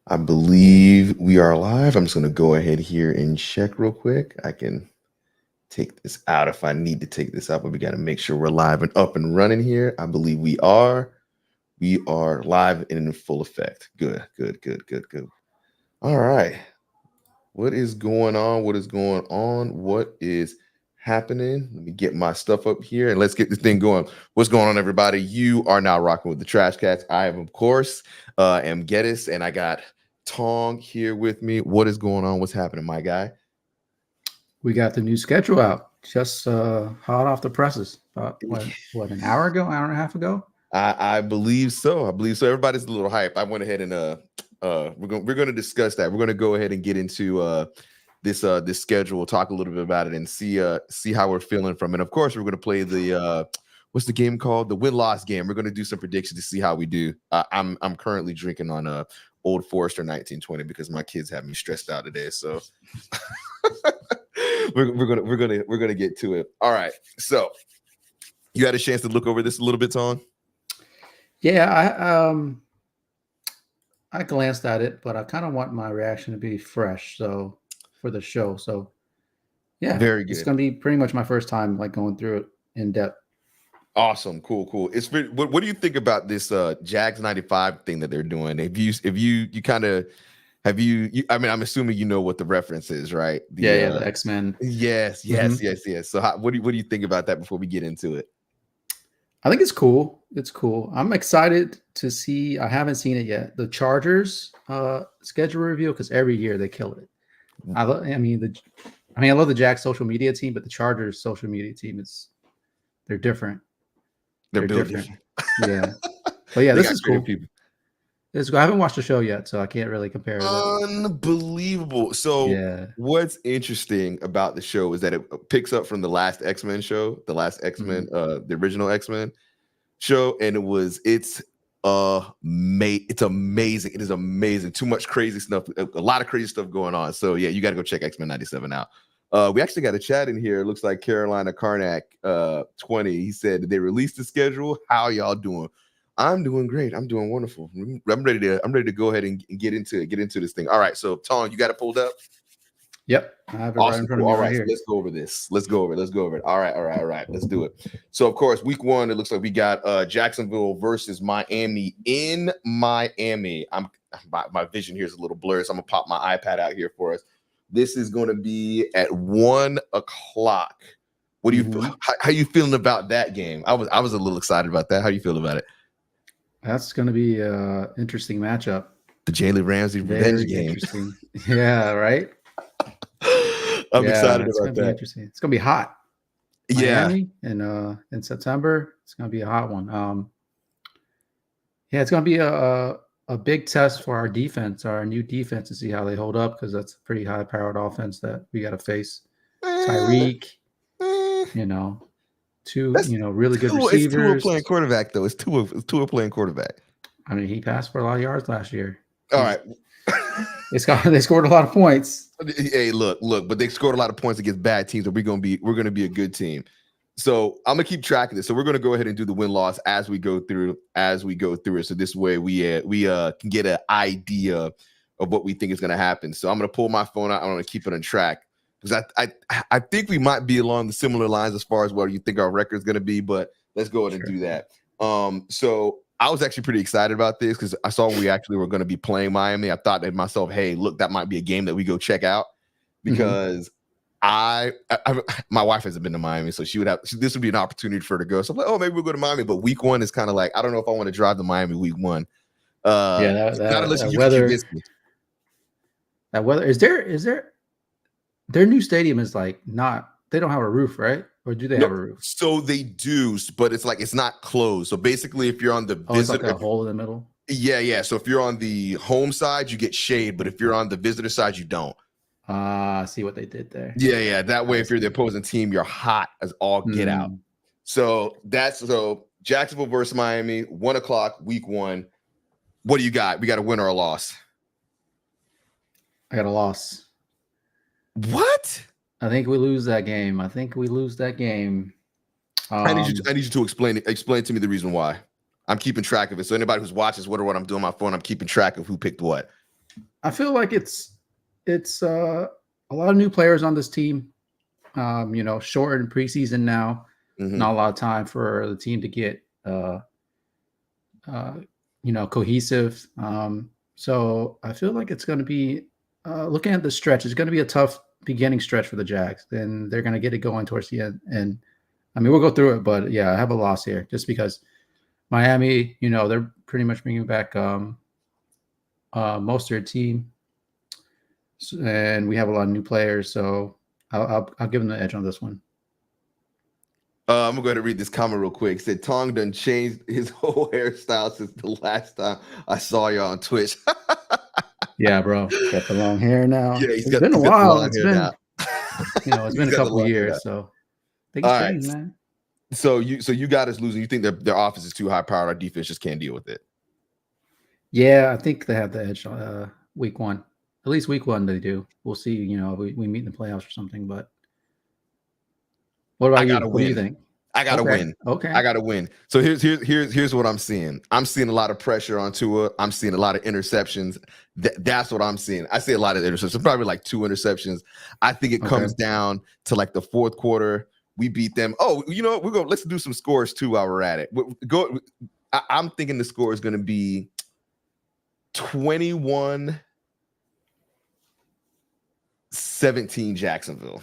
I believe we are live. I'm just going to go ahead here and check real quick. I can take this out if I need to take this out, but we got to make sure we're live and up and running here. I believe we are. We are live and in full effect. Good, good, good, good, good. All right. What is going on? What is going on? What is happening? Let me get my stuff up here and let's get this thing going. What's going on, everybody? You are now rocking with the Trash Cats. I am, of course, am Geddis, and I got Thong here with me. What is going on? What's happening, my guy? We got the new schedule out, just hot off the presses. About what an hour ago, hour and a half ago. I believe so. I believe so. Everybody's a little hype. I went ahead and we're gonna discuss that. We're gonna go ahead and get into this schedule. We'll talk a little bit about it and see how we're feeling from it. Of course, we're gonna play the what's the game called? The win-loss game. We're gonna do some predictions to see how we do. I'm currently drinking on Old Forester 1920 because my kids have me stressed out today. So we're gonna get to it. All right. So you had a chance to look over this a little bit, Tom? Yeah, I glanced at it, but I kind of want my reaction to be fresh. So for the show, so yeah, Very good. It's gonna be pretty much my first time like going through it in depth. Awesome, cool. What do you think about this Jags 95 thing that they're doing? If you kind of I mean, I'm assuming you know what the reference is, right? The X-Men. Yes. So what do you think about that before we get into it? I think it's cool. It's cool. I'm excited to see. I haven't seen it yet. The Chargers schedule review, because every year they kill it. I love the Jags social media team, but the Chargers social media team they're different. They're different. Yeah. But yeah, this is cool. People. It's cool. I haven't watched the show yet, so I can't really compare it. Unbelievable. So yeah. What's interesting about the show is that it picks up from the last X-Men show, the last X-Men, the original X-Men show, and it's amazing. It is amazing. Too much crazy stuff, a lot of crazy stuff going on. So yeah, you got to go check X-Men 97 out. We actually got a chat in here. It looks like Carolina Karnak 20. He said, did they release the schedule? How y'all doing? I'm doing great. I'm doing wonderful. I'm ready to go ahead and get into this thing. All right. So Tom, you got it pulled up? Yep. I have it right in front of me. All right. Here. So let's go over this. Let's go over it. All right. Let's do it. So of course, week 1, it looks like we got Jacksonville versus Miami in Miami. My vision here is a little blurry, so I'm gonna pop my iPad out here for us. This is going to be at 1:00. What do you how you feeling about that game? I was a little excited about that. How do you feel about it? That's going to be an interesting matchup. The Jalen Ramsey revenge game. Interesting. Yeah, right. I'm excited about that. Interesting. It's going to be hot. Miami in September. It's going to be a hot one. It's going to be a big test for our defense, our new defense, to see how they hold up, because that's a pretty high-powered offense that we got to face. Tyreek, two really good receivers. It's Tua playing quarterback, though. It's Tua playing quarterback. I mean, he passed for a lot of yards last year. All right. They scored a lot of points. Hey, look, but they scored a lot of points against bad teams, and we're gonna be a good team. So I'm gonna keep track of this. So we're gonna go ahead and do the win-loss as we go through it. So this way we can get an idea of what we think is gonna happen. So I'm gonna pull my phone out. I'm gonna keep it on track, because I think we might be along the similar lines as far as what you think our record is gonna be. But let's go ahead and do that. So I was actually pretty excited about this because I saw we actually were going to be playing Miami. I thought to myself, hey, look, that might be a game that we go check out, because my wife hasn't been to Miami, so this would be an opportunity for her to go. So I'm like, oh, maybe we'll go to Miami. But week 1 is kind of like, I don't know if I want to drive to Miami week 1. That weather. That weather is there. Their new stadium is like they don't have a roof, right? Or do they have a roof? So they do, but it's not closed. So basically, if you're on the visitor, it's like a hole in the middle. Yeah. So if you're on the home side, you get shade, but if you're on the visitor side, you don't. I see what they did there. Yeah. That way, if you're the opposing team, you're hot as all get out. So Jacksonville versus Miami, 1:00, week 1. What do you got? We got a win or a loss? I got a loss. What? I think we lose that game. I need you to explain to me the reason why. I'm keeping track of it. So anybody who's watching, what I'm doing on my phone, I'm keeping track of who picked what. I feel like it's a lot of new players on this team. Shortened preseason now. Mm-hmm. Not a lot of time for the team to get cohesive. So I feel like it's going to be looking at the stretch. It's going to be a tough beginning stretch for the Jags. Then they're going to get it going towards the end. And I mean, we'll go through it, but yeah, I have a loss here just because Miami, they're pretty much bringing back most of their team, and we have a lot of new players. So I'll give them the edge on this one. I'm gonna go ahead and read this comment real quick. It said Tong done changed his whole hairstyle since the last time I saw you on Twitch. Yeah, bro, got the long hair now. Yeah, It's been a while. It's been, it's been a couple of years. Now. So I think it's changed, man. So you got us losing. You think their offense is too high powered? Our defense just can't deal with it. Yeah, I think they have the edge. Week one, at least week one, they do. We'll see. We meet in the playoffs or something. But what about you? What do you think? I gotta win. Okay, I gotta win. So here's what I'm seeing. I'm seeing a lot of pressure on Tua. I'm seeing a lot of interceptions. That's what I'm seeing. I see a lot of interceptions. Probably like 2 interceptions. I think it comes down to like the fourth quarter. We beat them. Oh, let's do some scores too while we're at it. I'm thinking the score is going to be 21-17 Jacksonville.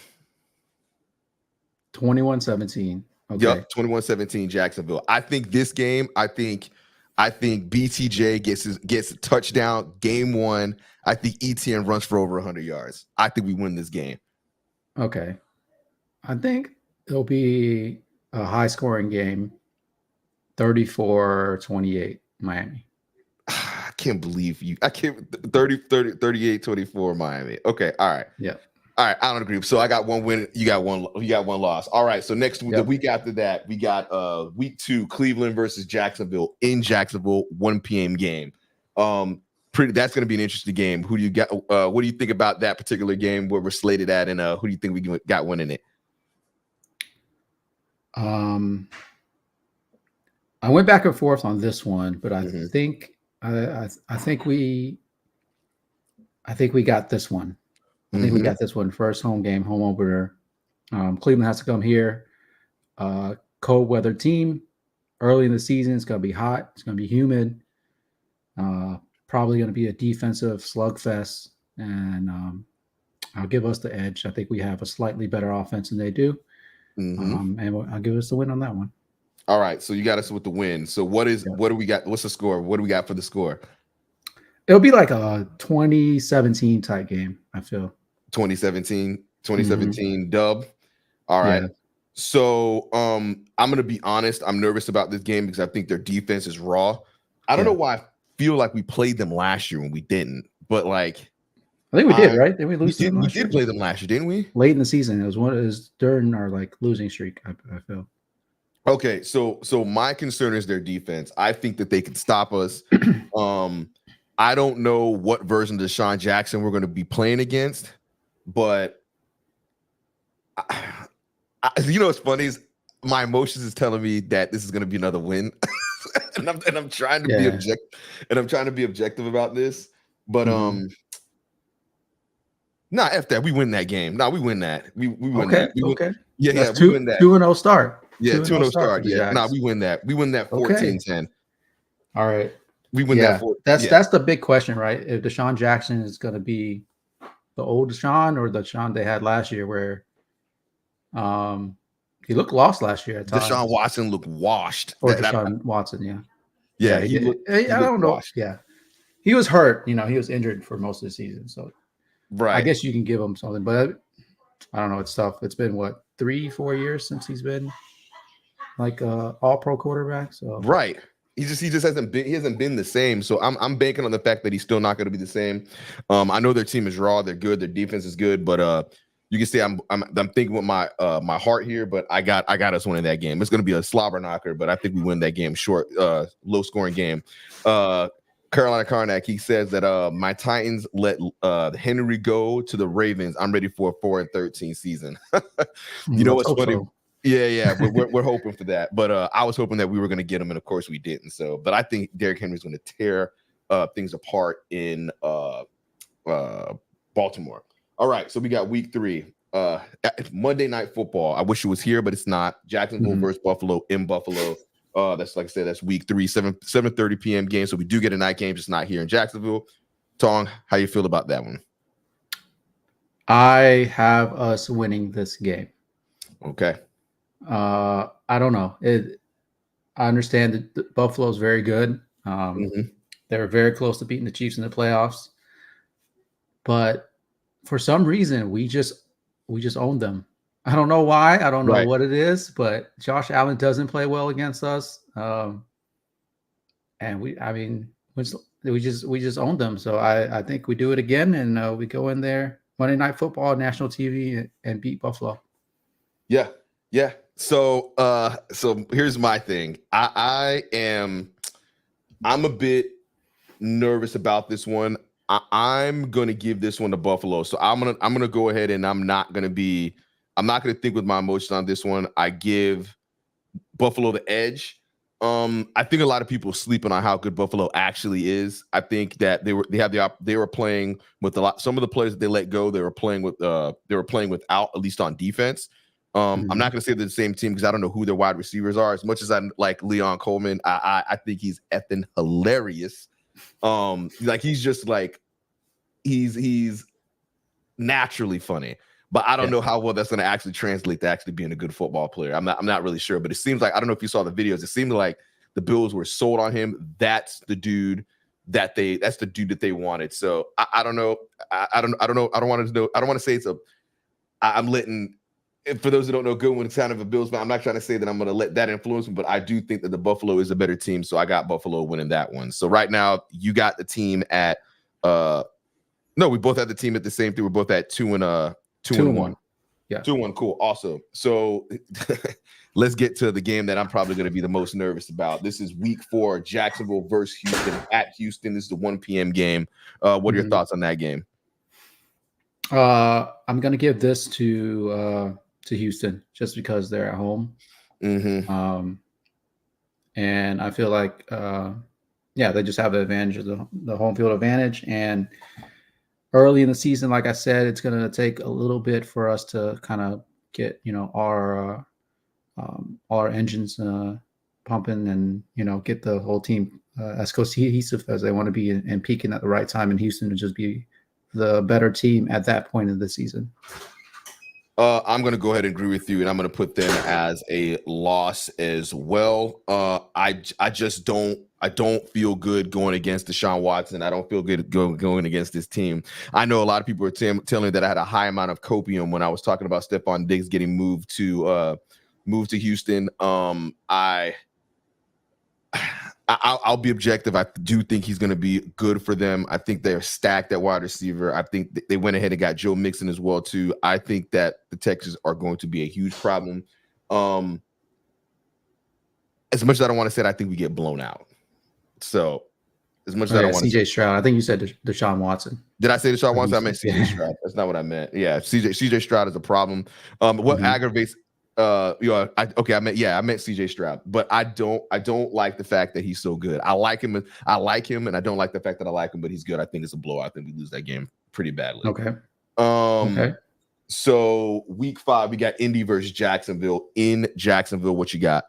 21-17. Okay. Yep, 21-17 Jacksonville. I think this game, I think BTJ gets a touchdown game 1. I think ETN runs for over 100 yards. I think we win this game. Okay. I think it'll be a high-scoring game, 34-28 Miami. I can't believe you. I can't 38-24 Miami. Okay, all right. Yeah. All right, I don't agree. So I got one win, you got one loss. All right, so the week after that, we got week 2, Cleveland versus Jacksonville in Jacksonville, 1 p.m. game. That's going to be an interesting game. Who do you got? What do you think about that particular game where we're slated at, and who do you think we got winning it? I went back and forth on this one, but I think we got this one. I think we got this one. First home game, home opener. Cleveland has to come here. Cold weather team. Early in the season, it's going to be hot. It's going to be humid. Probably going to be a defensive slugfest, and I'll give us the edge. I think we have a slightly better offense than they do, and I'll give us the win on that one. All right, so you got us with the win. So what do we got? What's the score? What do we got for the score? It'll be like a 2017 type game, I feel. 2017 dub. All right. Yeah. So I'm gonna be honest. I'm nervous about this game because I think their defense is raw. I don't know why I feel like we played them last year when we didn't, but like I think we did, right? Did we lose? We did play them last year, didn't we? Late in the season. It was during our like losing streak, I feel. Okay, so my concern is their defense. I think that they can stop us. I don't know what version of Deshaun Jackson we're going to be playing against, but what's funny is my emotions is telling me that this is going to be another win, and I'm trying to be objective about this, but F that. We win that game. We win that. We win that. Okay. Yeah, we win that. 2-0 start. Yeah, 2-0 start. Yeah, we win that. We win that 14-10. All right. We win that. That's the big question, right? If Deshaun Jackson is going to be the old Deshaun or the Deshaun they had last year, where he looked lost last year. Deshaun Watson looked washed. Or Deshaun Watson, yeah. He I don't know. Washed. Yeah, he was hurt. He was injured for most of the season, so right. I guess you can give him something, but I don't know. It's tough. It's been 3-4 years since he's been like all-pro quarterback. So right. He just hasn't been the same. So I'm banking on the fact that he's still not going to be the same. I know their team is raw, they're good, their defense is good, but you can say I'm thinking with my heart here, but I got us winning that game. It's going to be a slobber knocker, but I think we win that game short, low scoring game. Carolina Karnak, he says that my Titans let Henry go to the Ravens. I'm ready for a 4-13 season. You know what's funny? So. Yeah, we're hoping for that. But I was hoping that we were going to get him, and of course we didn't. So, but I think Derrick Henry's going to tear things apart in Baltimore. All right, so we got week 3. Monday Night Football. I wish it was here, but it's not. Jacksonville versus Buffalo in Buffalo. That's like I said, that's week 3, 7:30 p.m. game. So we do get a night game, just not here in Jacksonville. Thong, how you feel about that one? I have us winning this game. Okay. I don't know. I understand that Buffalo is very good. They were very close to beating the Chiefs in the playoffs, but for some reason we just owned them. I don't know why. I don't know what it is, but Josh Allen doesn't play well against us. And we just owned them. So I think we do it again, and we go in there Monday Night Football, national TV, and beat Buffalo. Yeah. So here's my thing. I'm a bit nervous about this one. I'm gonna give this one to Buffalo. So I'm gonna go ahead and I'm not gonna think with my emotions on this one. I give Buffalo the edge. I think a lot of people are sleeping on how good Buffalo actually is. I think that they were playing with some of the players that they let go. They were playing without, at least on defense. I'm not going to say they're the same team because I don't know who their wide receivers are. As much as I like Leon Coleman, I think he's effing hilarious. He's just like he's naturally funny. But I don't know how well that's going to actually translate to actually being a good football player. I'm not really sure. But it seems like, I don't know if you saw the videos. It seemed like the Bills were sold on him. That's the dude that they wanted. So I don't know. I don't want to say I'm letting. For those who don't know, Goodwin's kind of a Bills fan. I'm not trying to say that I'm going to let that influence me, but I do think that the Buffalo is a better team. So I got Buffalo winning that one. So right now you got the team at no, we both had the team at the same thing. We're both at 2-1. Yeah. 2-1. Cool. Awesome. So let's get to the game that I'm probably going to be the most nervous about. This is week 4, Jacksonville versus Houston at Houston. This is the 1 p.m. game. What are your thoughts on that game? I'm going to give this to Houston just because they're at home. And I feel like, they just have the advantage of the home field advantage. And early in the season, like I said, it's going to take a little bit for us to kind of get, all our engines pumping and, get the whole team as cohesive as they want to be and peaking at the right time in Houston to just be the better team at that point of the season. I'm going to go ahead and agree with you, and I'm going to put them as a loss as well. I don't feel good going against Deshaun Watson. I don't feel good going against this team. I know a lot of people are telling me that I had a high amount of copium when I was talking about Stephon Diggs getting moved to Houston. I'll be objective. I do think he's going to be good for them. I think they're stacked at wide receiver. I think they went ahead and got Joe Mixon as well too. I think that the Texans are going to be a huge problem. As much as I don't want to say it, I think we get blown out. So as much as I don't want to CJ Stroud. I think you said Deshaun Watson. Did I say Deshaun Watson? I meant CJ Stroud. That's not what I meant. Yeah, CJ Stroud is a problem. What aggravates I meant CJ Stroud, but I don't like the fact that he's so good. I like him, and I don't like the fact that I like him, but he's good. I think it's a blowout. I think we lose that game pretty badly. Okay. So week 5, we got Indy versus Jacksonville in Jacksonville. What you got?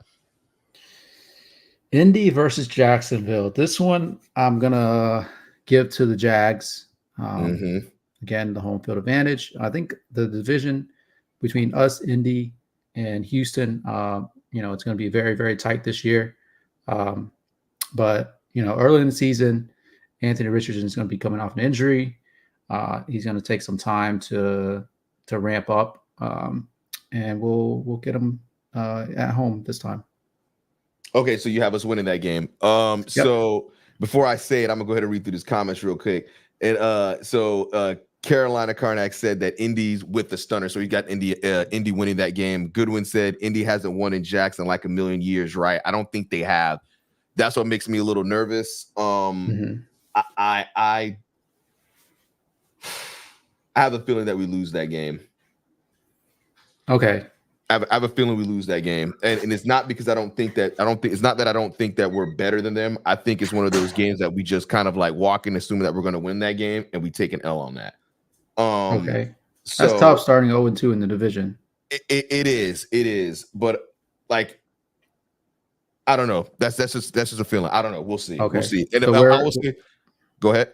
Indy versus Jacksonville. This one I'm gonna give to the Jags. Again, the home field advantage. I think the division between us, Indy, and Houston, it's going to be very, very tight this year. But early in the season, Anthony Richardson is going to be coming off an injury. He's going to take some time to ramp up, and we'll get him at home this time. Okay, so you have us winning that game. So before I say it, I'm gonna go ahead and read through these comments real quick. And Carolina Karnak said that Indy's with the stunner, so he got Indy winning that game. Goodwin said Indy hasn't won in Jackson like a million years, right? I don't think they have. That's what makes me a little nervous. I have a feeling that we lose that game. Okay. I have a feeling we lose that game, and it's not because I don't think it's not that I don't think that we're better than them. I think it's one of those games that we just kind of like walk in assuming that we're going to win that game, and we take an L on that. Okay, that's So tough starting 0-2 in the division. It is, but like I don't know. That's just a feeling. I don't know. We'll see. Okay. We'll see. And So I will say, go ahead.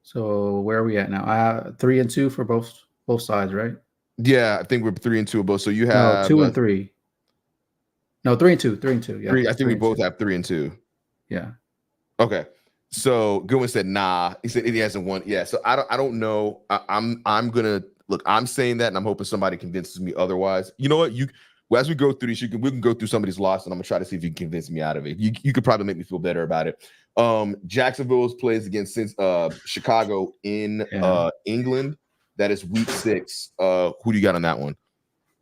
So where are we at now? 3-2 for both sides, right? Yeah, I think we're 3-2 both. So you have 2-3. No, 3-2. 3-2. Yeah. I think we both have 3-2. Yeah. Okay. So Goodwin said, nah. He said he hasn't won. Yeah. So I don't know. I'm gonna look. I'm saying that, and I'm hoping somebody convinces me otherwise. You know what? As we go through this, we can go through somebody's loss, and I'm gonna try to see if you can convince me out of it. You could probably make me feel better about it. Jacksonville plays against Chicago in England. That is week 6. Who do you got on that one?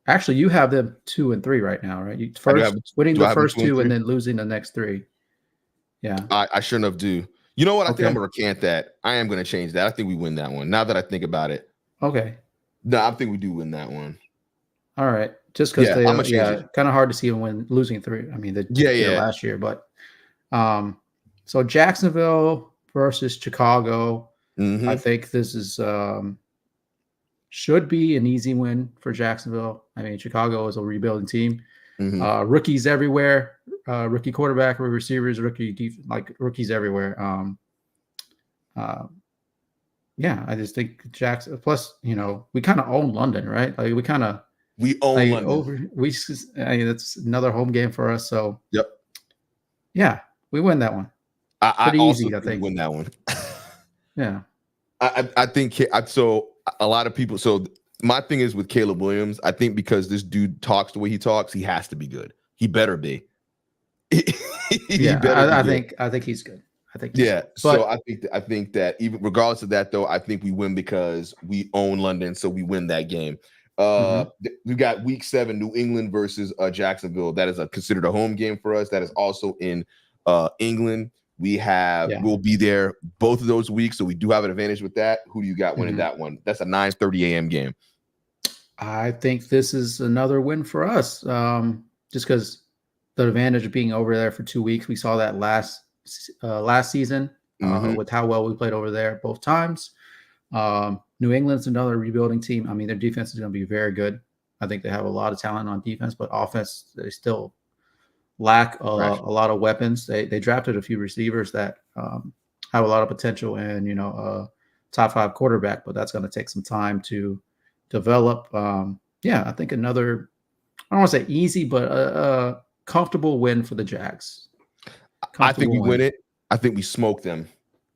Actually, you have them 2-3 right now, right? You winning the first 2 and then losing the next 3. Yeah, I sure enough do. You know what? I think I'm gonna recant that. I am gonna change that. I think we win that one. Now that I think about it. Okay. No, I think we do win that one. All right. Just because kind of hard to see them losing 3. I mean, last year, but so Jacksonville versus Chicago. Mm-hmm. I think this is should be an easy win for Jacksonville. I mean, Chicago is a rebuilding team. Mm-hmm. Rookies everywhere. Rookie quarterback, receivers, rookies everywhere. Yeah, I just think Jackson. Plus, we kind of own London, right? Like we own London. That's another home game for us. So yep. Yeah, we win that one. I also think we win that one. Yeah. I think so. A lot of people. So my thing is with Caleb Williams. I think because this dude talks the way he talks, he has to be good. He better be. I think he's good. So I think that even regardless of that, though, I think we win because we own London, so we win that game. We got week 7, New England versus Jacksonville. That is considered a home game for us. That is also in England. We'll be there both of those weeks, so we do have an advantage with that. Who do you got winning that one? That's a 9:30 a.m. game. I think this is another win for us, just because the advantage of being over there for 2 weeks. We saw that last season with how well we played over there both times. New England's another rebuilding team. I mean, their defense is going to be very good. I think they have a lot of talent on defense, but offense, they still lack a lot of weapons. They drafted a few receivers that have a lot of potential and, a top 5 quarterback, but that's going to take some time to develop. I think another, I don't want to say easy, but a comfortable win for the Jags. I think we win it. I think we smoke them.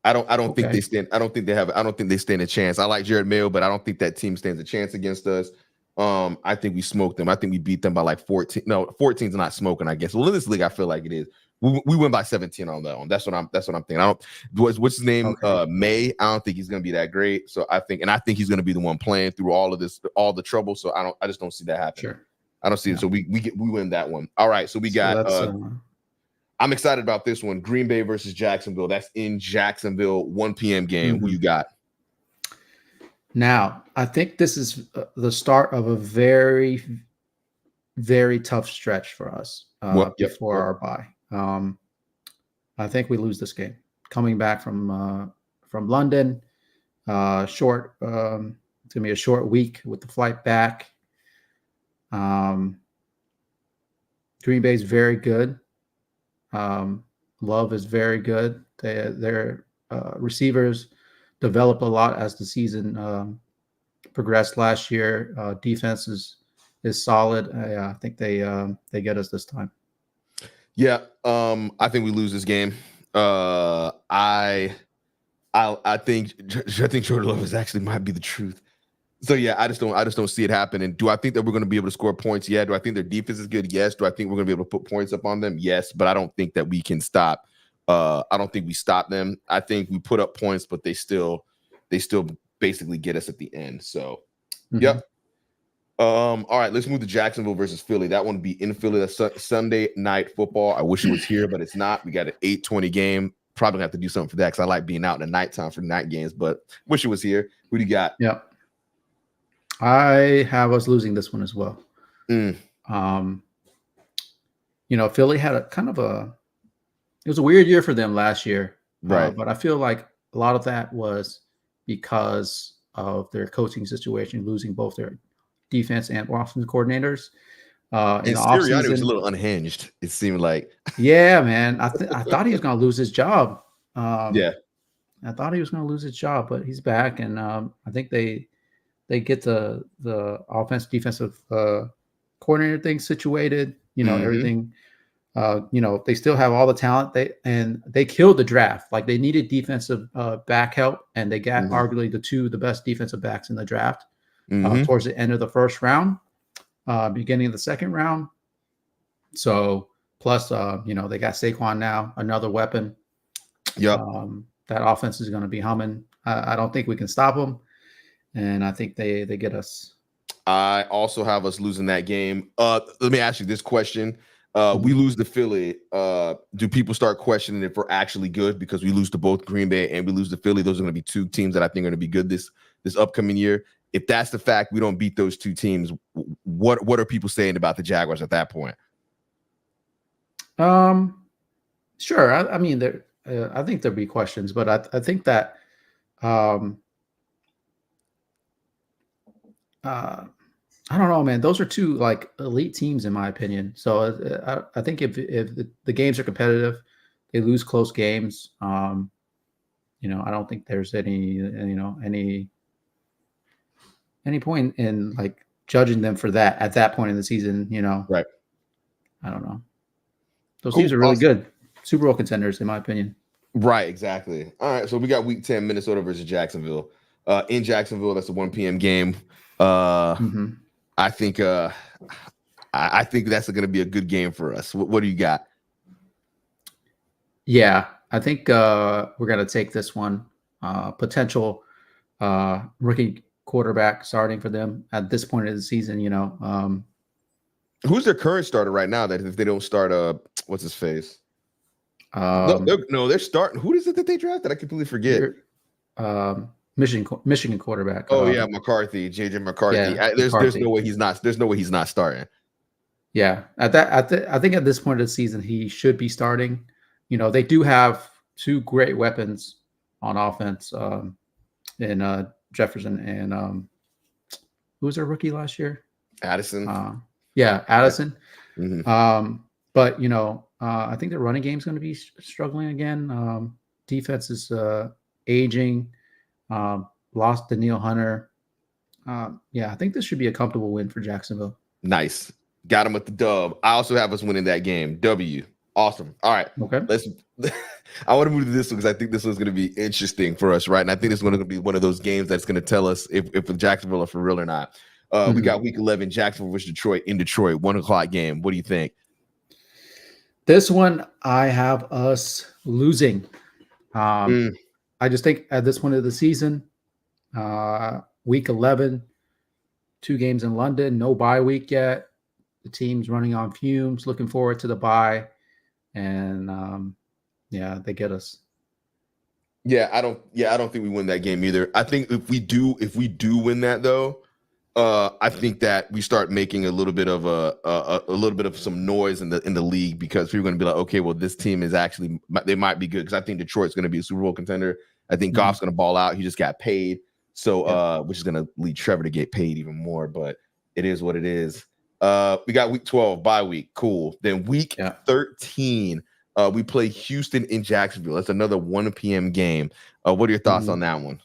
I don't think they stand. I don't think they stand a chance. I like Jared Mayo, but I don't think that team stands a chance against us. I think we smoked them. I think we beat them by like 14. No, 14 is not smoking, I guess. Well, in this league, I feel like it is. We win by 17 on that one. That's what I'm thinking. What's his name? May. I don't think he's gonna be that great. So I think he's gonna be the one playing through all of this, all the trouble. So I just don't see that happening. Sure. I don't see it. So we win that one. All right. So we got I'm excited about this one. Green Bay versus Jacksonville. That's in Jacksonville, 1 p.m. game. Who you got? Now, I think this is the start of a very, very tough stretch for us before our bye. I think we lose this game. Coming back from London, it's going to be a short week with the flight back. Green Bay's very good. Love is very good. Their receivers developed a lot as the season progressed last year. Defense is solid. I think they get us this time. Yeah, I think we lose this game. I think Jordan Love actually might be the truth. So yeah, I just don't see it happening. Do I think that we're going to be able to score points? Yeah. Do I think their defense is good? Yes. Do I think we're going to be able to put points up on them? Yes. But I don't think that we can stop. I don't think we stop them. I think we put up points, but they still basically get us at the end. So, yep. All right, let's move to Jacksonville versus Philly. That one would be in Philly. That's Sunday night football. I wish it was here, but it's not. We got an 8:20 game. Probably gonna have to do something for that because I like being out in the nighttime for night games, but wish it was here. Who do you got? Yeah. I have us losing this one as well. Mm. Philly had it was a weird year for them last year, Right. but I feel like a lot of that was because of their coaching situation, losing both their defense and offensive coordinators in And the Sirianni was a offseason. little unhinged, it seemed like. Yeah, man. I thought he was going to lose his job. Yeah. I thought he was going to lose his job, but he's back, and I think they get the defensive coordinator thing situated. Mm-hmm. Everything. They still have all the talent. They killed the draft. Like they needed defensive back help, and they got Mm-hmm. arguably the best defensive backs in the draft Mm-hmm. towards the end of the first round, beginning of the second round. So plus, they got Saquon now, another weapon. Yep. That offense is going to be humming. I don't think we can stop them, and I think they get us. I also have us losing that game. Let me ask you this question. We Mhm. lose to Philly. Do people start questioning if we're actually good because we lose to both Green Bay and we lose to Philly? Those are going to be two teams that I think are going to be good this upcoming year. If that's the fact, we don't beat those two teams. What are people saying about the Jaguars at that point? Sure. I mean, I think there'll be questions, but I think that uh, I don't know, man. Those are two like elite teams in my opinion. So I think if the games are competitive, they lose close games. I don't think there's any point in like judging them for that at that point in the season. Right. I don't know. Those teams Cool. are really Awesome. good, Super Bowl contenders in my opinion. Right. Exactly. All right. So we got Week 10, Minnesota versus Jacksonville. In Jacksonville, that's a 1 p.m. game. Mm-hmm. I think I think that's going to be a good game for us. What do you got? Yeah, I think we're going to take this one. Potential rookie quarterback starting for them at this point of the season. Who's their current starter right now? That if they don't start, what's his face? Um, They're starting. Who is it that they drafted? I completely forget. they're, Michigan quarterback. Oh yeah, McCarthy, JJ McCarthy. Yeah, There's no McCarthy. way he's not. There's no way he's not starting. Yeah, I think at this point of the season he should be starting. They do have two great weapons on offense in Jefferson and who was their rookie last year? Addison. Yeah, Addison. Mm-hmm. But I think the running game is going to be struggling again. Defense is aging. Lost Daniil Hunter. Yeah, I think this should be a comfortable win for Jacksonville. Nice. Got him with the dub. I also have us winning that game. W. Awesome. All right. Okay. I want to move to this one because I think this one's going to be interesting for us, right? And I think this is going to be one of those games that's going to tell us if the Jacksonville are for real or not. We got Week 11, Jacksonville versus Detroit in Detroit, 1:00 game. What do you think? This one, I have us losing. I just think at this point of the season, Week 11, 2 games in London, no bye week yet. The team's running on fumes, looking forward to the bye. And they get us. I don't think we win that game either. I think if we do win that though, I think that we start making a little bit of some noise in the league because people are going to be like, okay, well, this team is actually they might be good because I think Detroit's going to be a Super Bowl contender. I think Goff's going to ball out. He just got paid, so which is going to lead Trevor to get paid even more. But it is what it is. We got Week 12 bye week, cool. Then Week 13, we play Houston in Jacksonville. That's another 1 p.m. game. What are your thoughts on that one?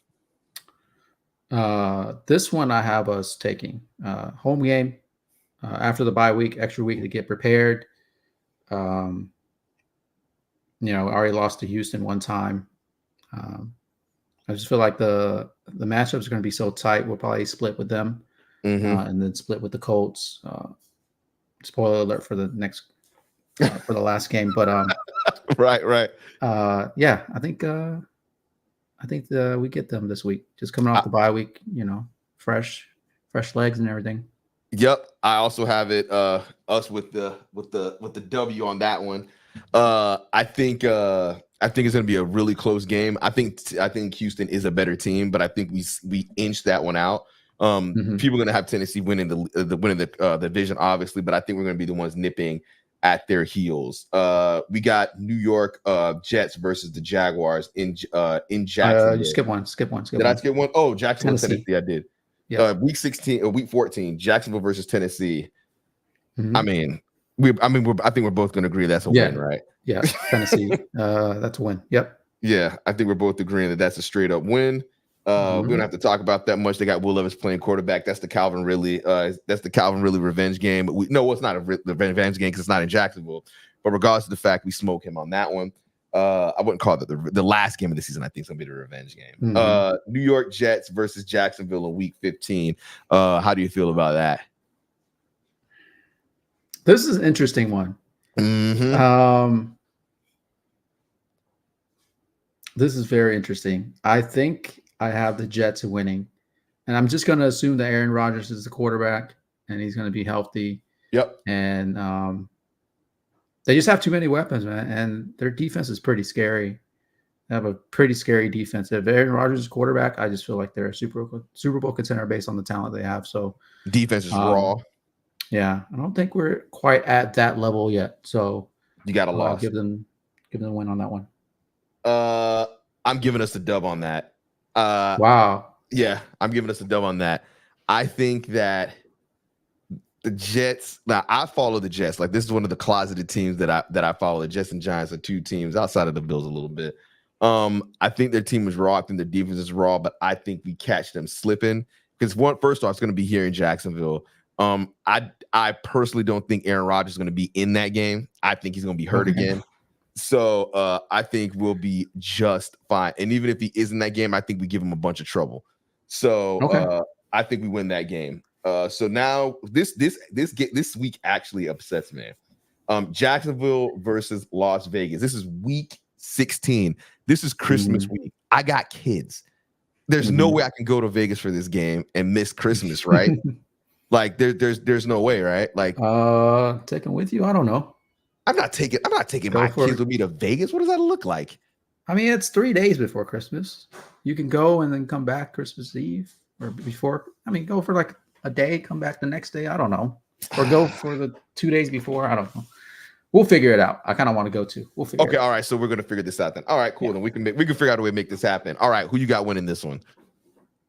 This one I have us taking home game after the bye week, extra week to get prepared. I already lost to Houston one time. I just feel like the matchups are going to be so tight. We'll probably split with them and then split with the Colts. Spoiler alert for the next for the last game, but right. I think we get them this week. Just coming off the bye week, fresh legs and everything. Yep, I also have it us with the W on that one. I think it's going to be a really close game. I think Houston is a better team, but I think we inched that one out. People are going to have Tennessee winning the division, obviously, but I think we're going to be the ones nipping at their heels. We got New York Jets versus the Jaguars in Jacksonville. You skip one. Did I skip one? Oh, Jacksonville, Tennessee. I did. Yeah. Week 16 or week 14, Jacksonville versus Tennessee. Mm-hmm. I think we're both going to agree that's a win, right? Yeah, Tennessee. That's a win. Yep. Yeah, I think we're both agreeing that that's a straight up win. We don't have to talk about that much. They got Will Levis playing quarterback. That's the Calvin Ridley. That's the Calvin Ridley revenge game. It's not a revenge game because it's not in Jacksonville. But regardless of the fact, we smoke him on that one. I wouldn't call it the last game of the season. I think it's gonna be the revenge game. New York Jets versus Jacksonville in week 15. How do you feel about that? This is an interesting one. This is very interesting. I think I have the Jets winning, and I'm just going to assume that Aaron Rodgers is the quarterback and he's going to be healthy. Yep. And they just have too many weapons, man, and their defense is pretty scary. They have a pretty scary defense. If Aaron Rodgers is quarterback, I just feel like they're a Super Bowl contender based on the talent they have. So defense is raw. Yeah, I don't think we're quite at that level yet. So you got to loss. Give them a win on that one. I'm giving us a dub on that. Wow. Yeah, I'm giving us a dub on that. I think that the Jets. Now, I follow the Jets. Like, this is one of the closeted teams that I follow. The Jets and Giants are two teams outside of the Bills a little bit. I think their team is raw. I think their defense is raw, but I think we catch them slipping because first off, it's going to be here in Jacksonville. I personally don't think Aaron Rodgers is going to be in that game. I think he's going to be hurt again. So I think we'll be just fine. And even if he is in that game, I think we give him a bunch of trouble. So I think we win that game. So now this week actually upsets me. Jacksonville versus Las Vegas. This is week 16. This is Christmas week. I got kids. There's no way I can go to Vegas for this game and miss Christmas, right? Like there's no way, right? Like taking with you, I don't know. I'm not taking my kids with me to Vegas. What does that look like? I mean, it's 3 days before Christmas. You can go and then come back Christmas Eve or before. I mean, go for like a day, come back the next day. I don't know. Or go for the 2 days before. I don't know. We'll figure it out. I kind of want to go too. We'll figure it out. All right. So we're gonna figure this out then. All right, cool. Then we can figure out a way to make this happen. All right, who you got winning this one?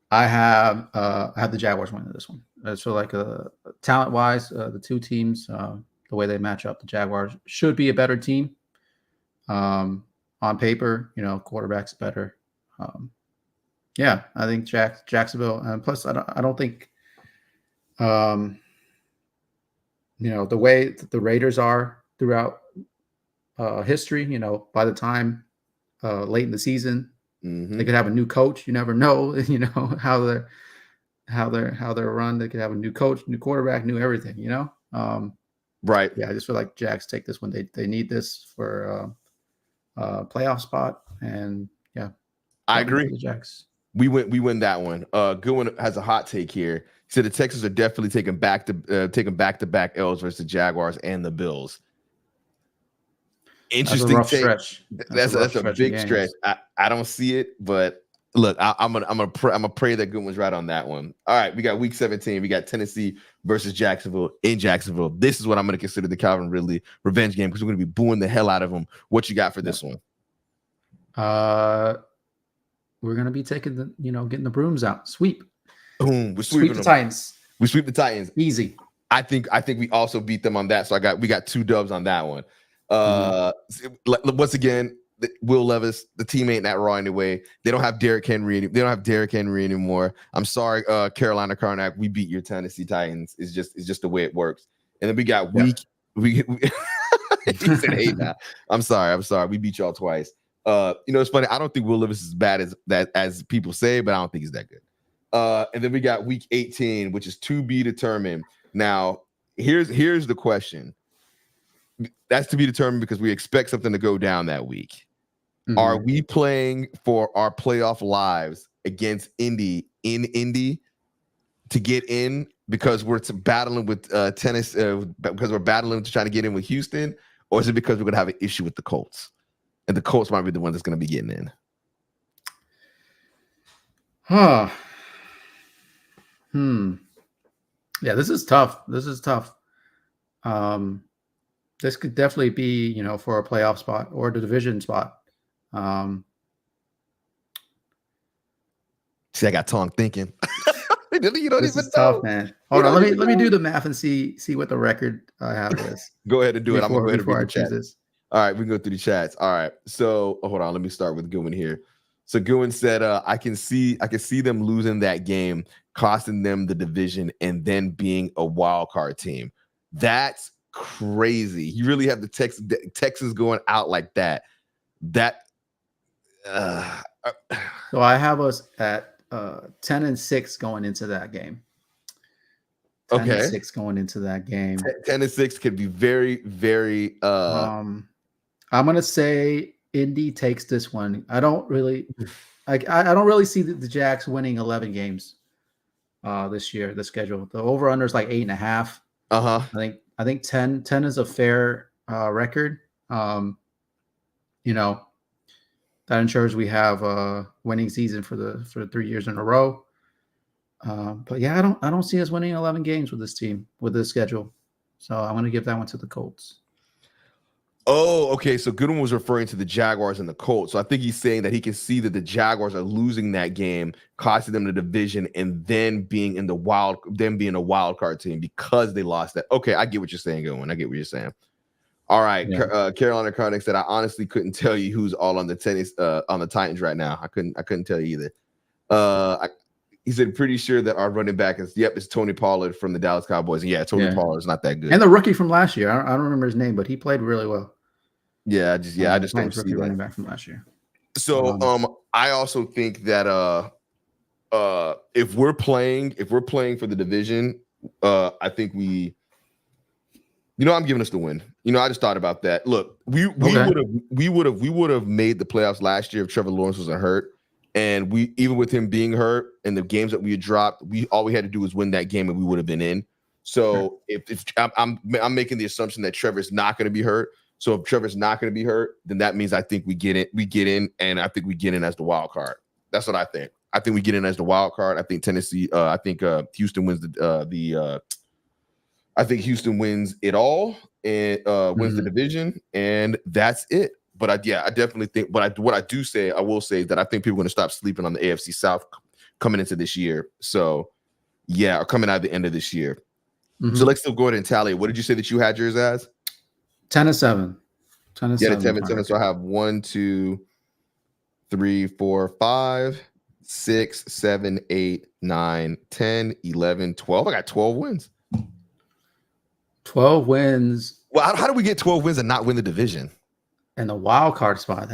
I have the Jaguars winning this one. So like talent wise, the two teams, the way they match up, the Jaguars should be a better team. On paper, quarterback's better. Yeah, I think Jacksonville, and plus I don't think, the way that the Raiders are throughout history, by the time late in the season, they could have a new coach. You never know, how they're run. They could have a new coach, new quarterback, new everything. Right. Yeah, I just feel like Jags take this one. They need this for playoff spot, and yeah, I agree. The Jags. We win that one. Goodwin has a hot take here. He said the Texans are definitely taking back-to-back L's versus the Jaguars and the Bills. Interesting That's a rough stretch. That's a big stretch. I don't see it, but look, I'm gonna pray that Goodwin's right on that one. All right, we got week 17. We got Tennessee versus Jacksonville in Jacksonville. This is what I'm gonna consider the Calvin Ridley revenge game because we're gonna be booing the hell out of him. What you got for this one? We're gonna be taking getting the brooms out. Sweep. Boom. We sweep the Titans. We sweep the Titans. Easy. I think we also beat them on that. So we got 2 dubs on that one. Once again, Will Levis, the team ain't that raw anyway. They don't have Derrick Henry. They don't have Derrick Henry anymore. I'm sorry, Carolina Karnak. We beat your Tennessee Titans. It's just the way it works. And then we got he said, "Hey, now I'm sorry. We beat y'all twice." It's funny. I don't think Will Levis is as bad as people say, but I don't think he's that good. And then we got week 18, which is to be determined. Now, here's the question. That's to be determined because we expect something to go down that week. Are we playing for our playoff lives against Indy in Indy to get in because we're battling with tennis because we're battling to try to get in with Houston, or is it because we're going to have an issue with the Colts and the Colts might be the one that's going to be getting in? Yeah, this is tough. This is tough. This could definitely be, for a playoff spot or the division spot. See, I got Thong thinking. You don't This even is tough, know. man. Hold on, let me do the math and see what the record I have is Go ahead and do it. I'm gonna go ahead and read before I the choose chat. this. All right, we can go through the chats. All right. So hold on, let me start with Goodwin here. So Goodwin said, I can see them losing that game, costing them the division, and then being a wild card team. That's crazy. You really have the Texans going out like that. So I have us at 10-6 going into that game. 10-6 going into that game. 10-6 could be very, very. I'm gonna say Indy takes this one. I don't really see the Jags winning 11 games this year. The schedule, the over under is like 8.5. I think 10 is a fair record. That ensures we have a winning season for 3 years in a row. But yeah, I don't see us winning 11 games with this team, with this schedule. So I'm going to give that one to the Colts. Oh, okay. So Goodwin was referring to the Jaguars and the Colts. So I think he's saying that he can see that the Jaguars are losing that game, costing them the division, and then being a wild card team because they lost that. Okay, I get what you're saying, Goodwin. I get what you're saying. All right. Yeah. Carolina Carnick said, I honestly couldn't tell you who's all on the Titans right now. I couldn't tell you either. He said, pretty sure that our running back is Tony Pollard from the Dallas Cowboys. And yeah, Tony Pollard's not that good. And the rookie from last year. I don't remember his name, but he played really well. Yeah, I just don't see that. Running back from last year. So I also think that if we're playing for the division, I think I'm giving us the win. I just thought about that. Look, we would have made the playoffs last year if Trevor Lawrence wasn't hurt. And we, even with him being hurt and the games that we had dropped, all we had to do was win that game and we would have been in. So if I'm making the assumption that Trevor's not going to be hurt. So if Trevor's not going to be hurt, then that means I think we get in, and I think we get in as the wild card. That's what I think. I think we get in as the wild card. I think Tennessee. I think Houston wins I think Houston wins it all and wins the division, and that's it. But I definitely think. But I will say that I think people are going to stop sleeping on the AFC South coming into this year. So yeah, or coming out at the end of this year. So let's still go ahead and tally. What did you say that you had yours as? 10-7. 10-7. 10-7. So I have 1, 2, 3, 4, 5, 6, 7, 8, 9, 10, 11, 12. I got 12 wins. 12 wins. Well, how do we get 12 wins and not win the division? And the wild card spot.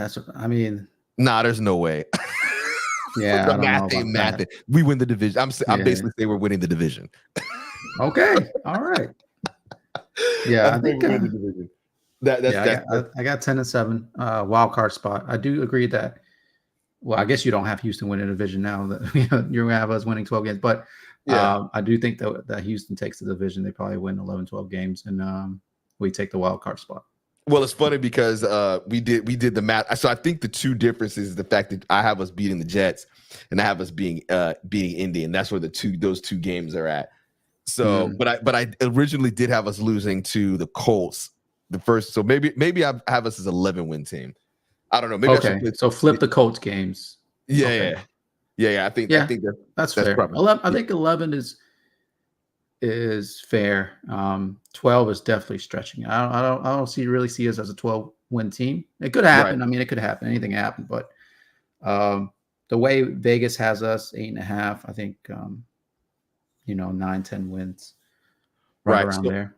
Nah, there's no way. Yeah, the math ain't math. We win the division. I'm basically saying we're winning the division. Okay. All right. Yeah, I think we're winning the division. I got 10-7 wild card spot. I do agree that. Well, I guess you don't have Houston winning a division now. That you're gonna have us winning 12 games, but I do think that Houston takes the division. They probably win 11, 12 games, and we take the wild card spot. Well, it's funny because we did the math. So I think the two differences is the fact that I have us beating the Jets and I have us beating Indy, and that's where those two games are at. So, but I originally did have us losing to the Colts the first. So maybe I have us as 11-win team. I don't know. Maybe so flip the Colts games. Yeah. I think that's fair. Probably, 11, I think 11 is fair. 12 is definitely stretching. I don't really see us as a 12-win team. It could happen. Right. I mean, it could happen. Anything can happen. But the way Vegas has us 8.5, I think 9, 10 wins, right around there.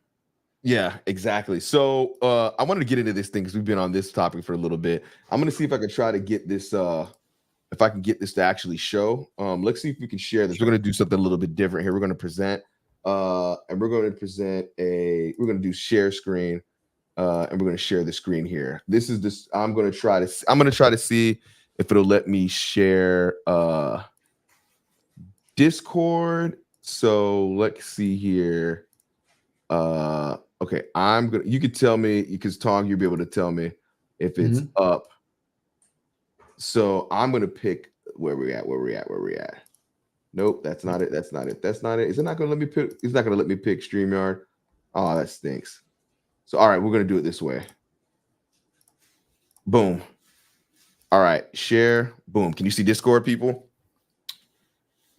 Yeah, exactly. So I wanted to get into this thing because we've been on this topic for a little bit. I'm going to see if I can try to get this. If I can get this to actually show. Let's see if we can share this. We're going to do something a little bit different here. We're going to present. And we're going to do share screen, and we're going to share the screen here. I'm going to try to see if it'll let me share Discord. So let's see here. Okay, you could tell me, because Thong, you'll be able to tell me if it's up. So I'm going to pick where we're at. Nope, that's not it. That's not it. That's not it. Is it not going to let me pick? It's not going to let me pick StreamYard. Oh, that stinks. So, all right, we're going to do it this way. Boom. All right, share. Boom. Can you see Discord, people?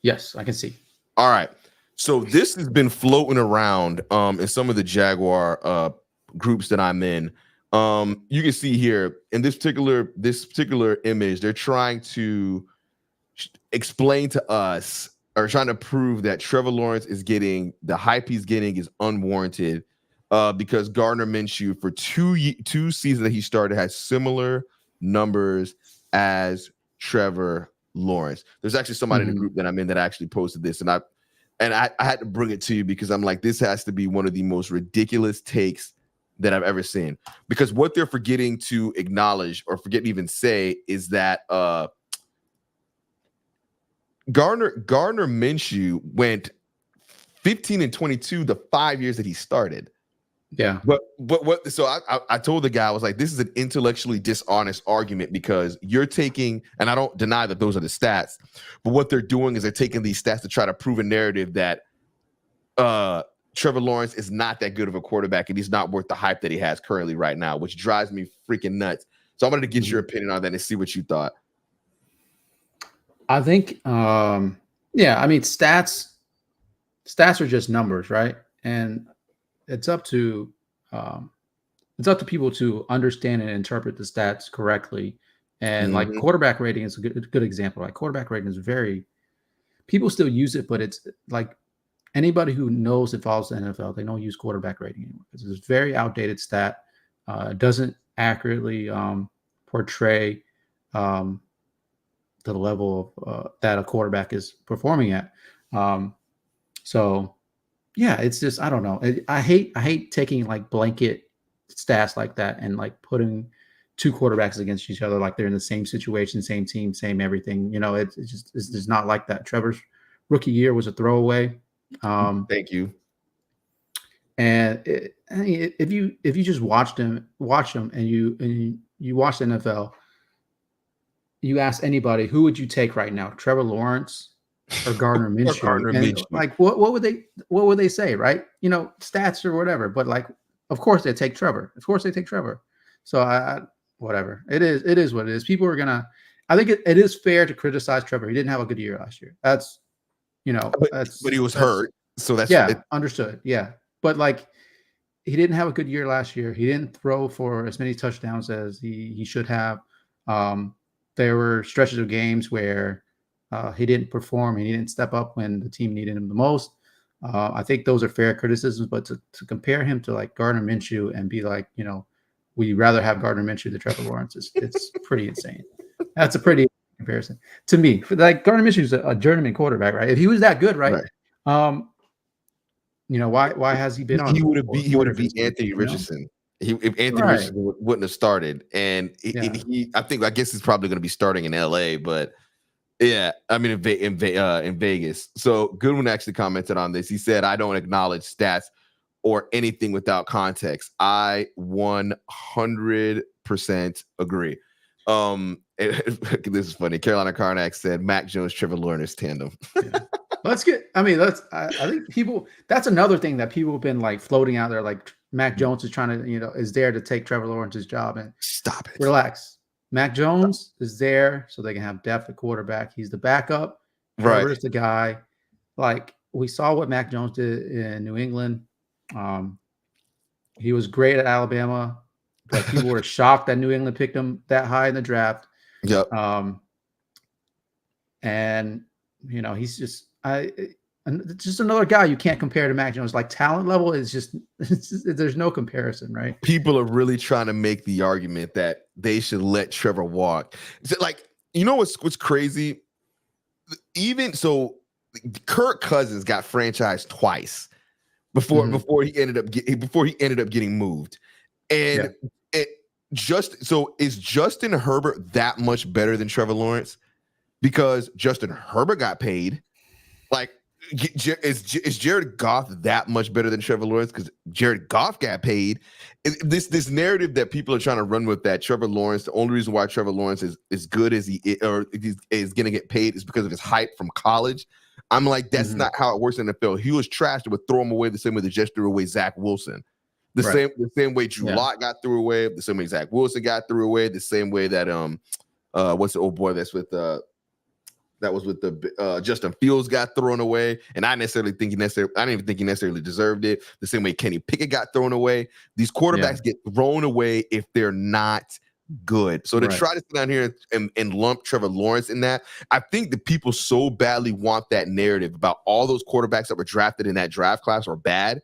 Yes, I can see. All right. So this has been floating around in some of the Jaguar groups that I'm in. You can see here in this particular image, they're trying to explain to us or trying to prove that Trevor Lawrence is getting the hype he's getting is unwarranted because Gardner Minshew for two seasons that he started has similar numbers as Trevor Lawrence. There's actually somebody in the group that I'm in that actually posted this, and I had to bring it to you because I'm like, this has to be one of the most ridiculous takes that I've ever seen. Because what they're forgetting to acknowledge or forget to even say is that Gardner Minshew went 15-22 the 5 years that he started. Yeah. But what? So I told the guy, I was like, this is an intellectually dishonest argument because you're taking, and I don't deny that those are the stats, but what they're doing is they're taking these stats to try to prove a narrative that Trevor Lawrence is not that good of a quarterback and he's not worth the hype that he has currently right now, which drives me freaking nuts. So I wanted to get your opinion on that and see what you thought. I think, yeah, I mean, stats are just numbers, right? And it's up to people to understand and interpret the stats correctly. And like quarterback rating is a good example. Like quarterback rating is very, people still use it, but it's like anybody who knows and follows the NFL, they don't use quarterback rating anymore because it's a very outdated stat. It doesn't accurately portray the level of that a quarterback is performing at. So yeah, it's just, I don't know. I hate taking like blanket stats like that and like putting two quarterbacks against each other like they're in the same situation, same team, same everything. You know, it's just not like that. Trevor's rookie year was a throwaway. Thank you. And if you just watch them and you watch the NFL, you ask anybody, who would you take right now, Trevor Lawrence or Gardner Minshew? Like, what would they say, right? You know, stats or whatever. But like, of course they take Trevor. So whatever. It is what it is. People are gonna. I think it is fair to criticize Trevor. He didn't have a good year last year. That's, you know, but he was hurt. So that's understood. Yeah, but like, he didn't have a good year last year. He didn't throw for as many touchdowns as he should have. There were stretches of games where he didn't perform and he didn't step up when the team needed him the most. I think those are fair criticisms, but to compare him to like Gardner Minshew and be like, you know, we'd rather have Gardner Minshew than Trevor Lawrence it's pretty insane. That's a pretty comparison to me. For like Gardner Minshew is a journeyman quarterback, right? If he was that good, right? You know, why has he been on? He would have beat Anthony Richardson. If Anthony Richardson wouldn't have started, and I guess he's probably going to be starting in LA, but yeah, I mean in Vegas. So Goodwin actually commented on this. He said, "I don't acknowledge stats or anything without context." I 100% agree. This is funny. Carolina Karnak said, "Mac Jones, Trevor Lawrence tandem." Let's get. I mean, I think people. That's another thing that people have been like floating out there. Like Mac Jones is trying to, you know, is there to take Trevor Lawrence's job. And stop it. Relax. Mac Jones is there so they can have depth at quarterback. He's the backup. Trevor's the guy. Like we saw what Mac Jones did in New England. He was great at Alabama, but people were shocked that New England picked him that high in the draft. Yep. And you know, he's just another guy you can't compare to Mac Jones. Like talent level is just there's no comparison, right? People are really trying to make the argument that they should let Trevor walk. Like, you know what's crazy? Even so, Kirk Cousins got franchised twice before he ended up getting moved, and is Justin Herbert that much better than Trevor Lawrence? Because Justin Herbert got paid. Like, is Jared Goff that much better than Trevor Lawrence? Because Jared Goff got paid. This narrative that people are trying to run with that Trevor Lawrence, the only reason why Trevor Lawrence is as good as he is, or is going to get paid is because of his hype from college. I'm like, that's not how it works in the NFL. He was trash. They would throw him away the same way they just threw away Zach Wilson. The same way Drew Lock got threw away, the same way Zach Wilson got threw away, the same way that what's the old boy that's with that was with the Justin Fields got thrown away, and I didn't even think he necessarily deserved it. The same way Kenny Pickett got thrown away. These quarterbacks get thrown away if they're not good. So to try to sit down here and lump Trevor Lawrence in that, I think the people so badly want that narrative about all those quarterbacks that were drafted in that draft class are bad.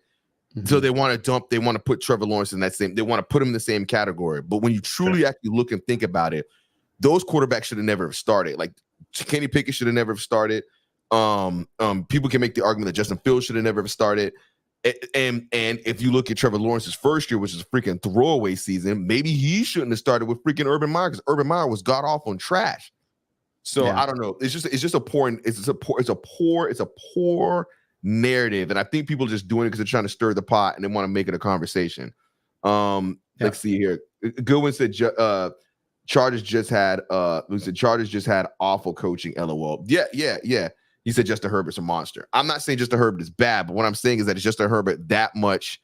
So they want to put Trevor Lawrence in that same, they want to put him in the same category. But when you truly actually look and think about it, those quarterbacks should have never started. Like Kenny Pickett should have never started. People can make the argument that Justin Fields should have never started. And if you look at Trevor Lawrence's first year, which is a freaking throwaway season, maybe he shouldn't have started with freaking Urban Meyer, because Urban Meyer was god awful and trash. So I don't know. It's just a poor narrative, and I think people are just doing it because they're trying to stir the pot and they want to make it a conversation. Let's see here. Goodwin said Chargers just had awful coaching. LOL. Yeah. He said Justin Herbert's a monster. I'm not saying Justin Herbert is bad, but what I'm saying is that it's Justin Herbert that much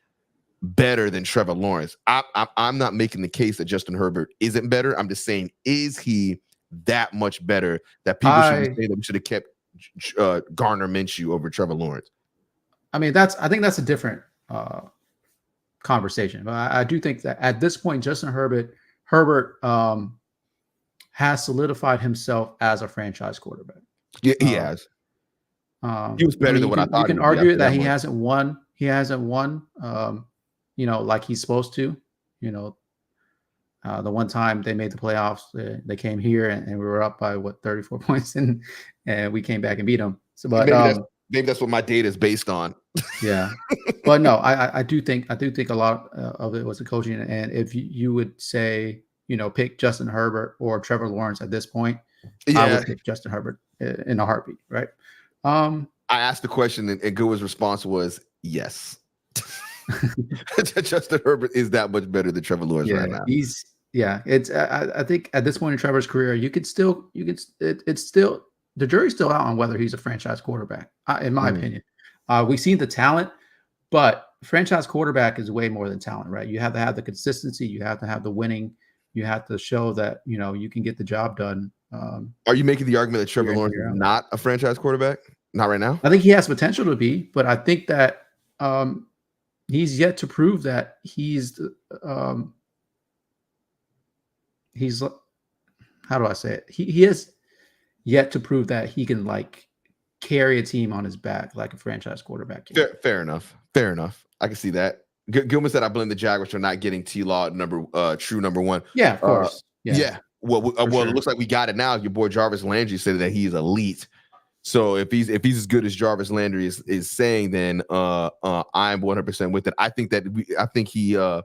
better than Trevor Lawrence. I'm not making the case that Justin Herbert isn't better. I'm just saying, is he that much better that people should say that we should have kept Gardner Minshew over Trevor Lawrence? I mean, I think that's a different conversation. But I do think that at this point, Justin Herbert has solidified himself as a franchise quarterback. Yeah, he has. He was better than what I thought. You can argue that he hasn't won. He hasn't won, like he's supposed to. The one time they made the playoffs, they came here and we were up by 34 points, and we came back and beat them. So, but maybe that's what my data is based on. Yeah, but no, I do think a lot of it was the coaching. And if you would say, pick Justin Herbert or Trevor Lawrence at this point, I would pick Justin Herbert in a heartbeat, right? I asked the question, and Goodwin's response was yes. Justin Herbert is that much better than Trevor Lawrence right now. I think at this point in Trevor's career, it's still the jury's still out on whether he's a franchise quarterback. In my opinion, we've seen the talent, but franchise quarterback is way more than talent, right? You have to have the consistency, you have to have the winning, you have to show that you can get the job done. Are you making the argument that Trevor Lawrence is not a franchise quarterback? Not right now. I think he has potential to be, but I think that he's yet to prove that he's how do I say it? He has yet to prove that he can carry a team on his back like a franchise quarterback can. Fair enough. I can see that. Gilman said, "I blame the Jaguars for not getting T-Law true number one." Yeah, of course. Yeah. Well, it looks like we got it now. Your boy Jarvis Landry said that he's elite. So if he's as good as Jarvis Landry is saying, then I'm 100% with it. I think he has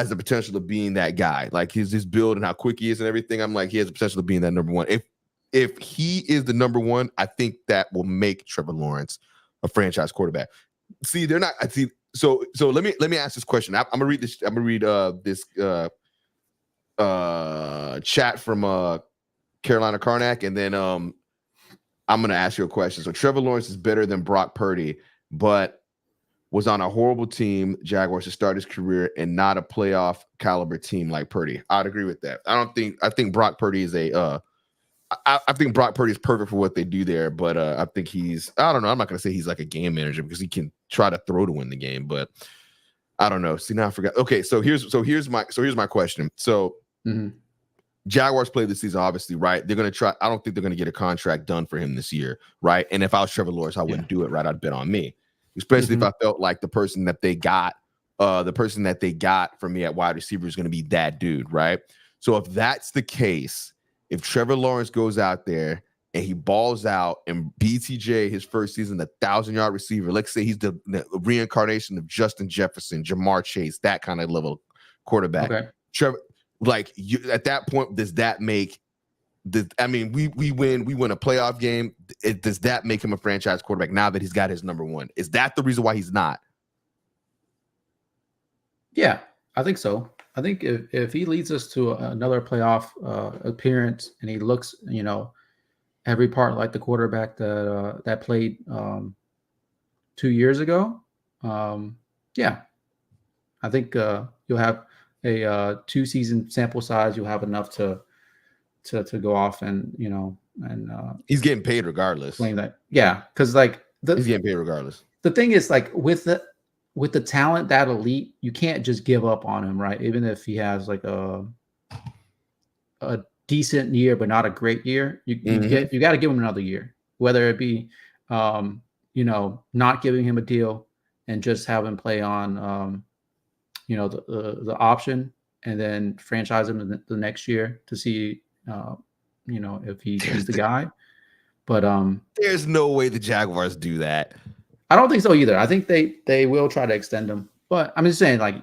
the potential of being that guy. Like his build and how quick he is and everything. I'm like, he has the potential of being that number one. If he is the number one, I think that will make Trevor Lawrence a franchise quarterback. See, they're not. So let me ask this question. I'm gonna read this. I'm gonna read this chat from Carolina Karnak, and then I'm gonna ask you a question. So Trevor Lawrence is better than Brock Purdy, but was on a horrible team, Jaguars, to start his career, and not a playoff caliber team like Purdy. I'd agree with that. I think Brock Purdy is I think Brock Purdy is perfect for what they do there, but I think I don't know. I'm not going to say he's like a game manager because he can try to throw to win the game, but I don't know. See, now I forgot. Okay, so here's my question. So Jaguars play this season, obviously, right? They're going to try. I don't think they're going to get a contract done for him this year, right? And if I was Trevor Lawrence, I wouldn't do it, right? I'd bet on me, especially if I felt like the person that they got for me at wide receiver is going to be that dude, right? So if that's the case, if Trevor Lawrence goes out there and he balls out and BTJ his first season, 1,000-yard receiver, let's say he's the reincarnation of Justin Jefferson, Jamar Chase, that kind of level quarterback. Okay. Trevor, at that point, does that make we win a playoff game? Does that make him a franchise quarterback now that he's got his number one? Is that the reason why he's not? Yeah, I think so. I think if he leads us to another playoff appearance and he looks, every part like the quarterback that played 2 years ago. Yeah, I think you'll have a 2-season sample size. You'll have enough to go off and he's getting paid regardless. Claim that, yeah, because like he's getting paid regardless. The thing is, like with the talent that elite, you can't just give up on him, right? Even if he has like a decent year but not a great year, you got to give him another year, whether it be not giving him a deal and just have him play on the option, and then franchise him the next year to see if he's the guy. But there's no way the Jaguars do that. I don't think so either. I think they will try to extend him. But I'm just saying, like,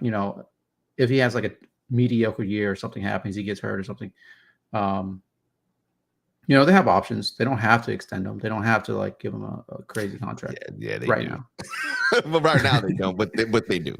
if he has like a mediocre year or something happens, he gets hurt or something, they have options. They don't have to extend him. They don't have to like give him a crazy contract. Yeah, they right do. now. But right now they don't. But they do.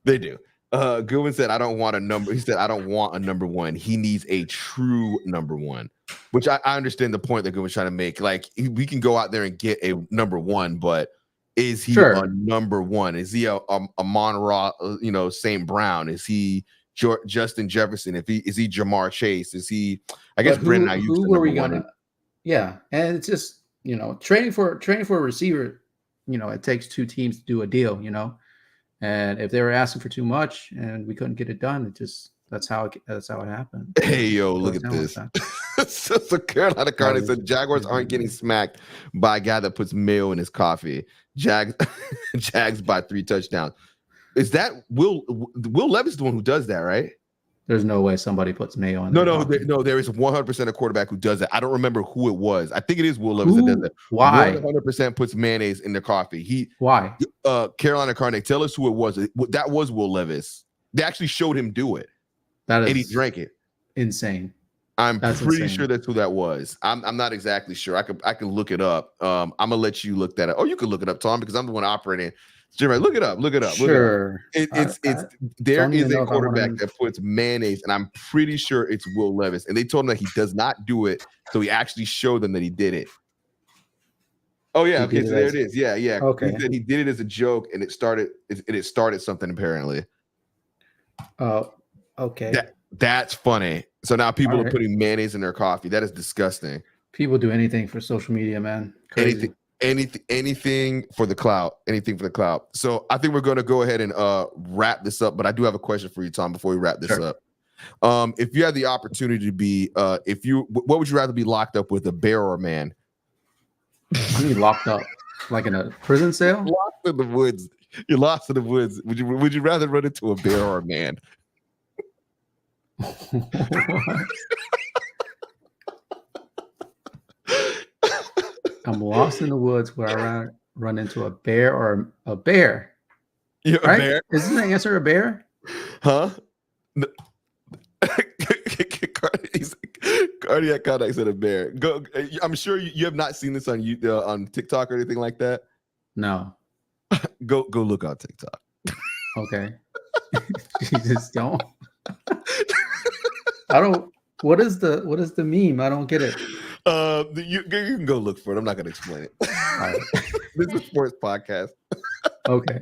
They do. Goodwin said, "I don't want a number." He said, "I don't want a number one. He needs a true number one," which I understand the point that Goodwin's trying to make. Like, we can go out there and get a number one, but is he a number one? Is he a Monroe, St. Brown? Is he Justin Jefferson? Is he Jamar Chase? Is he? I guess Brandon Ayuk. Who were we gonna? Yeah, and it's just trading for a receiver. It takes two teams to do a deal. And if they were asking for too much and we couldn't get it done, that's how it happened. Hey, yo, look at this. So Carolina Cardinals said Jaguars aren't getting smacked by a guy that puts mayo in his coffee. Jags by 3 touchdowns. Is that Will Levis the one who does that, right? There's no way somebody puts mayo on. No. There is 100% a quarterback who does that. I don't remember who it was. I think it is Will Levis that does that. Why? 100% puts mayonnaise in their coffee. Why? Carolina Cardinals. Tell us who it was. That was Will Levis. They actually showed him do it. And he drank it. Insane. That's pretty sure that's who that was. I'm not exactly sure. I can look it up. I'm gonna let you look that up. Oh, you can look it up, Tom, because I'm the one operating. Jeremy, look it up. Sure. There is a quarterback that puts mayonnaise, and I'm pretty sure it's Will Levis. And they told him that he does not do it, so he actually showed them that he did it. Oh yeah, okay, so there it is. Yeah. Okay. He said he did it as a joke, and it started something apparently. Oh, okay. That's funny. So now people are putting mayonnaise in their coffee. That is disgusting. People do anything for social media, man. Crazy. Anything for the clout. Anything for the clout. So I think we're going to go ahead and wrap this up. But I do have a question for you, Tom, before we wrap this up. If you had the opportunity to be, what would you rather be locked up with, a bear or a man? I mean, locked up, like in a prison cell. Lost in the woods. You're lost in the woods. Would you rather run into a bear or a man? I'm lost in the woods where I run into a bear or a bear. You're right? A bear? Isn't the answer a bear? Huh? Cardiac contact said a bear. Go. I'm sure you have not seen this on TikTok or anything like that. No. Go look on TikTok. Okay. Jesus, don't. I don't. What is the meme? I don't get it. You can go look for it. I'm not going to explain it. Right. This is a sports podcast. Okay.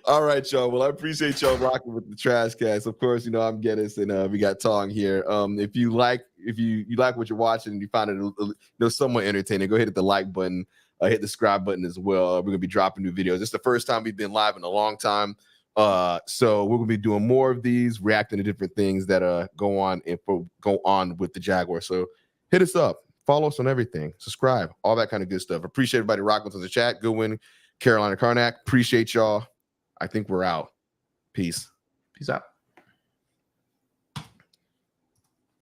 All right, y'all. Well, I appreciate y'all rocking with the Trash Cast. Of course, I'm Geddis, and we got Thong here. If you like what you're watching and you find it somewhat entertaining, go ahead and hit the like button, hit the subscribe button as well. We're gonna be dropping new videos. It's the first time we've been live in a long time. So we're gonna be doing more of these, reacting to different things that go on with the Jaguars. So hit us up, follow us on everything, subscribe, all that kind of good stuff. Appreciate everybody rocking with the chat. Good win, Carolina Karnak. Appreciate y'all. I think we're out. Peace. Peace out.